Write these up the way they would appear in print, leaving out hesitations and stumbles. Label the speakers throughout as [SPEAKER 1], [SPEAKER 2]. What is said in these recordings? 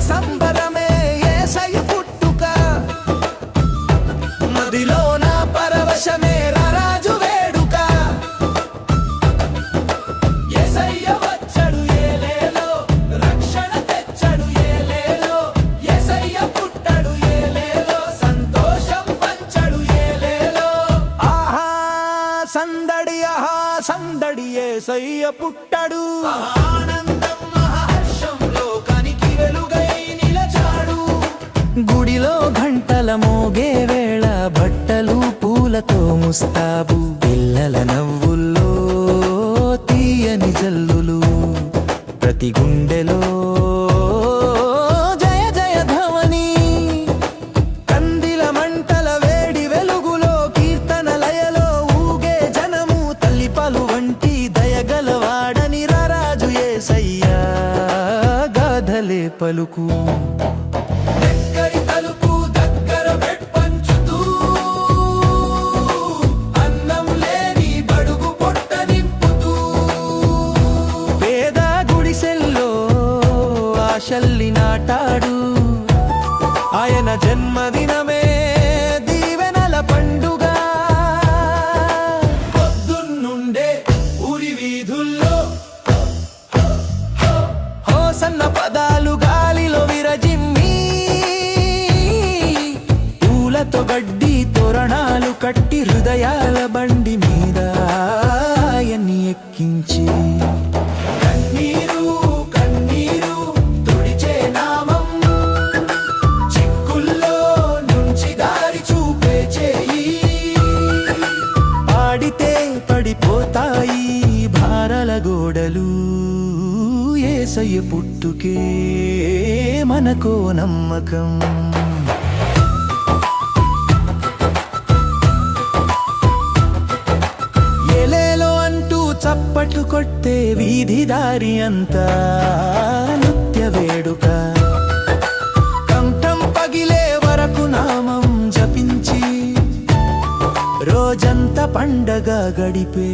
[SPEAKER 1] సంబరమే యేసయ్య పుట్టుక మదిలోన పరవశమే రారాజు వేడుక యేసయ్య వచ్చడు ఏలేలో రక్షణ తెచ్చడు ఏలేలో యేసయ్య పుట్టడు ఏలేలో సంతోషం పంచడు ఏలేలో ఆహా సందడి యేసయ్య పుట్టడు ఆనందం మహర్షం లోకానికి వెలుగై నిలచాడు గుడిలో గంటల మోగే వేళ బట్టలు పూలతో ముస్తాబు పిల్లల నవ్వుల్లో తీయని జల్లులు ప్రతి గుండెలో జయ జయ ధ్వని కందిల మంటల వేడి వెలుగులో కీర్తన లయలో ఊగే జనము తల్లిపాలు వంటి దయగలవాడని రారాజు యేసయ్య గాథలే పలుకు ఆశల్ని నాటాడు ఆయన జన్మదినమే దీవెనల పండుగ పొద్దున్నుండే ఊరి వీధుల్లో హోసన్న పదాలు గాలిలో విరజిమ్మి పూలతో గడ్డి తోరణాలు కట్టి హృదయాల బండి మీద ఆయన్ని ఎక్కించి పడిపోతాయి భారల గోడలు యేసయ్య పుట్టుకే మనకో నమ్మకం ఏలేలో అంటూ చప్పట్లు కొట్టే వీధి దారి అంతా నృత్య వేడుక కంఠం పగిలే వరకు నామం జపించి రోజంతా పండగ గడిపే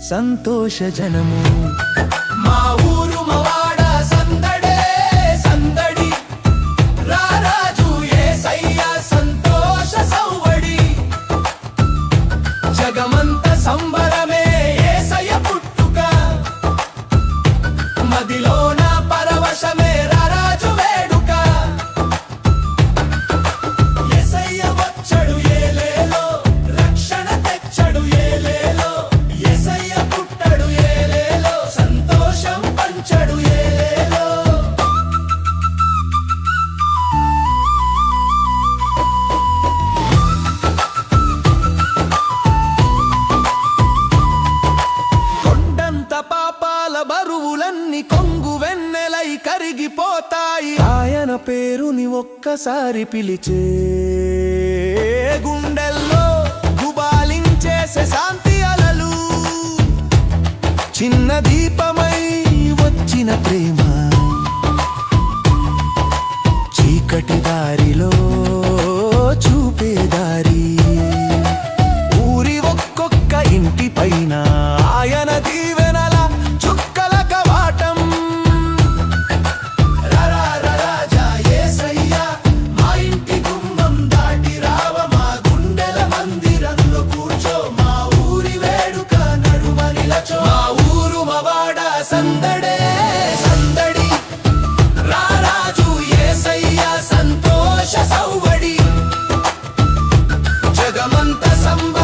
[SPEAKER 1] సంతోష జనము మా ఊరు మవాడ సందడే సందడి రారాజు యేసయ్య సంతోష సౌవడి జగమంత సంబరమే యేసయ్య పుట్టుక మదిలోన పరవశమే రారాజు వేడుక బరువులన్నీ కొంగు వెన్నెలై కరిగిపోతాయి ఆయన పేరుని ఒక్కసారి పిలిచే గుండెల్లో గుబాలించేసే శాంతి అలలు చిన్న దీపమై వచ్చిన ప్రేమ చీకటి దారిలో చూపే దారి ఊరి ఒక్కొక్క ఇంటి పైన ఆయన దీవెనల చుక్కల కవాటం రారాజా యేసయ్య మా ఇంటి గుమ్మం దాటి రావ మా గుండెల మందిరంలో కూర్చో మా ఊరి వేడుక నడుమ నిలచో మా ఊరు మవాడ సందడే సందడి రారాజు యేసయ్య సంతోష సౌవడి జగమంత సంబ